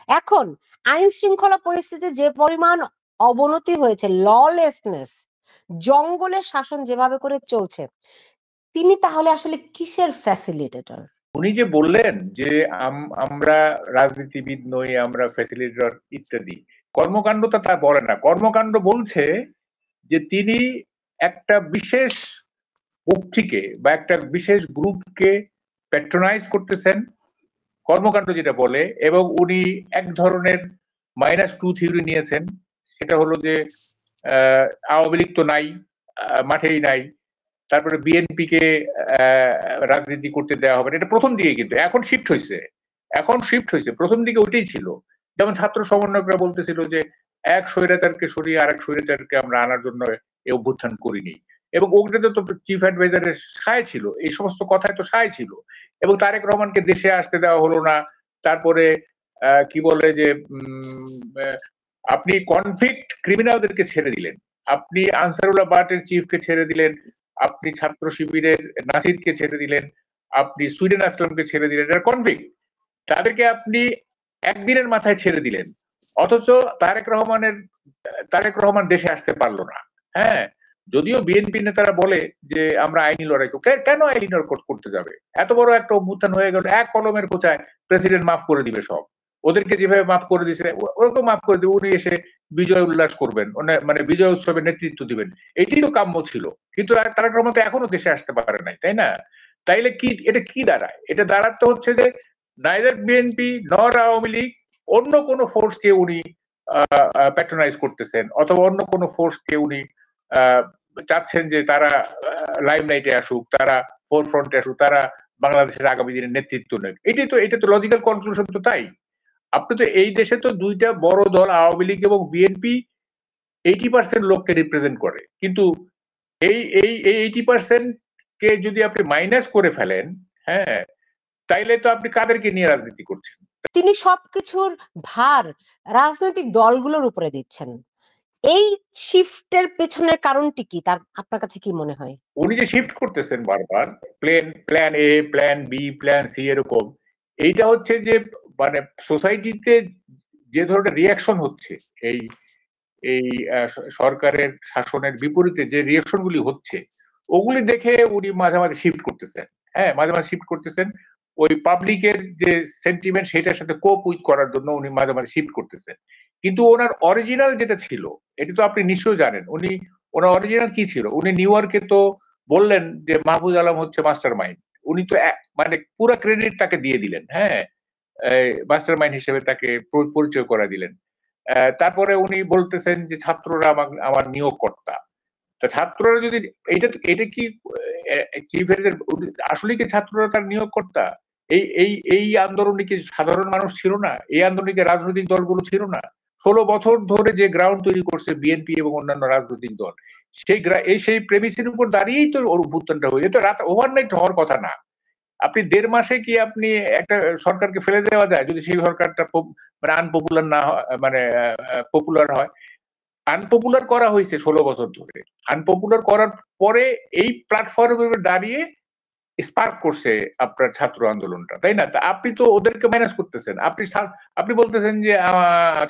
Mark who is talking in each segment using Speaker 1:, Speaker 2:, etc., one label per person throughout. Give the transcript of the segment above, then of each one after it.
Speaker 1: এখন আইন শৃঙ্খলা পরিস্থিতি যে পরিমাণ অবনতি হয়েছে, ললেসনেস, জঙ্গলের শাসন যেভাবে করে চলছে, তিনি তাহলে আসলে কিসের ফ্যাসিলিটেটর?
Speaker 2: উনি যে বললেন যে আমরা রাজনীতিবিদ নই, আমরা ফ্যাসিলিটেটর ইত্যাদি, কর্মকাণ্ড তো তা বলে না। কর্মকাণ্ড বলছে যে তিনি একটা বিশেষ গোষ্ঠীকে বা একটা বিশেষ গ্রুপকে প্যাট্রোনাইজ করতেছেন, কর্মকাণ্ড যেটা বলে। এবং উনি এক ধরনের -2 থিওরি নিয়েছেন, সেটা হলো যে আওয়ামী লীগ তো নাই, মাঠেই নাই, তারপরে বিএনপি কে রাজনীতি করতে দেওয়া হবে না। এটা প্রথম দিকে, কিন্তু এখন শিফট হয়েছে। প্রথম দিকে ওইটাই ছিল। যেমন ছাত্র সমন্বয়করা বলতেছিল যে এক স্বৈরাচারকে সরিয়ে আরেক স্বৈরাচারকে আমরা আনার জন্য এই অভ্যুত্থান করিনি, এবং ওগুলোতে তো চিফ অ্যাডভাইজারের সায় ছিল, এই সমস্ত কথায় তো সায় ছিল। এবং তারেক রহমানকে দেশে আসতে দেওয়া হলো না। তারপরে কি বলে যে আপনি কনভিক্ট ক্রিমিনালদেরকে ছেড়ে দিলেন, আপনি আনসারুল্লাহ বাটের চিফকে ছেড়ে দিলেন, আপনি ছাত্র শিবিরের নাসিরকে ছেড়ে দিলেন, আপনি সুইডেন আসলামকে ছেড়ে দিলেন, এটা কনভিক্ট। তাদেরকে আপনি একদিনের মাথায় ছেড়ে দিলেন, অথচ তারেক রহমান দেশে আসতে পারলো না। হ্যাঁ, যদিও বিএনপি নেতারা বলে যে আমরা আইনি লড়াই করব, কেন আইনি লড়াই করতে যাবে? এত বড় একটা অভ্যুত্থান হয়ে গেল, এক কলমের কোচায় প্রেসিডেন্ট মাফ করে দিবে সব। ওদেরকে যেভাবে মাফ করে দিয়েছে ওরকম মাফ করে দিবে, উনি এসে বিজয় উল্লাস করবেন, মানে বিজয় উৎসবের নেতৃত্ব দিবেন, এটাই তো কাম্য ছিল। কিন্তু তারেক রহমান তো এখনো দেশে আসতে পারে নাই, তাই না? তাইলে কি এটা কি দাঁড়ায়? এটা দাঁড়াতে হচ্ছে যে নাইদার বিএনপি নর আওয়ামী লীগ অন্য কোন ফোর্সকে উনি প্যাট্রোনাইজ করতেছেন, অথবা অন্য কোন ফোর্সকে উনি চাচ্ছেন যে তারা লাইমলাইটে আসুক, তারা ফোরফ্রন্টে আসুক, তারা বাংলাদেশের আগামী দিনের নেতৃত্ব নেক। এটা তো লজিক্যাল কনক্লুশন তো তাই। আপনি তো এই দেশে তো দুইটা বড় দল আওয়ামী লীগ এবং বিএনপি 80% লোককে রিপ্রেজেন্ট করে, কিন্তু এই এই 80% কে যদি আপনি মাইনাস করে ফেলেন, হ্যাঁ, তাইলে তো আপনি কাদেরকে নিয়ে রাজনীতি করছেন?
Speaker 1: তিনি সবকিছুর ভার রাজনৈতিক দলগুলোর উপরে দিচ্ছেন। এই শিফটের পেছনের কারণটি কি, তার আপনার কাছে কি মনে হয়?
Speaker 2: উনি যে শিফট করতেছেন বারবার, plan A, plan B, plan C, এরকম, এইটা হচ্ছে যে মানে সোসাইটিতে যে ধরনের রিয়াকশন হচ্ছে, এই এই সরকারের শাসনের বিপরীতে যে রিয়াকশন গুলি হচ্ছে, ওগুলি দেখে উনি মাঝে মাঝে শিফট করতেছেন। হ্যাঁ, মাঝে মাঝে শিফট করতেছেন, ওই পাবলিকের যে সেন্টিমেন্ট সেটার সাথে কোপ উইথ করার জন্য উনি মাঝে মাঝে শিফট করতেছেন। কিন্তু ওনার অরিজিনাল যেটা ছিল, এটা তো আপনি নিশ্চয়ই জানেন। ওনার অরিজিনাল কি ছিল? উনি নিউ ইয়র্কে তো বললেন যে মাহফুজ আলম হচ্ছে মাস্টার মাইন্ড। উনি তো মানে পুরো ক্রেডিট তাকে দিয়ে দিলেন। হ্যাঁ, মাস্টার মাইন্ড হিসেবে তাকে পরিচয় করে দিলেন। তারপরে উনি বলতেছেন যে ছাত্ররা আমার নিয়োগকর্তা। তা ছাত্ররা যদি এটা কি চিফ আসলে কি ছাত্ররা তার নিয়োগকর্তা? এই আন্দোলনে কি সাধারণ মানুষ ছিল না? এই আন্দোলনে রাজনৈতিক দলগুলো ছিল না? 16 বছর ধরে যে গ্রাউন্ড তৈরি করছে বিএনপি এবং অন্যান্য রাজনৈতিক দল, সেই প্রেমিসের উপর দাঁড়িয়েই তো অভ্যুত্থানটা হয়েছে। এটা রাত ওভারনাইট হওয়ার কথা না। আপনি 1.5 মাসে কি আপনি একটা সরকারকে ফেলে দেওয়া যায়, যদি সেই সরকারটা মানে আনপপুলার না হয়, মানে পপুলার হয়? আনপপুলার করা হয়েছে 16 বছর ধরে। আনপপুলার করার পরে এই প্ল্যাটফর্মে দাঁড়িয়ে স্পার্ক করছে আপনার ছাত্র আন্দোলনটা, তাই না? তা আপনি তো ওদেরকে ম্যানেজ করতেছেন। আপনি বলতেছেন যে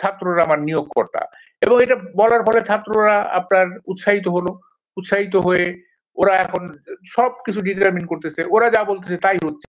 Speaker 2: ছাত্ররা আমার নিয়োগকর্তা, এবং এটা বলার ফলে ছাত্ররা আপনার উৎসাহিত হয়ে ওরা এখন সবকিছু ডিটারমিন করতেছে, ওরা যা বলতেছে তাই হচ্ছে।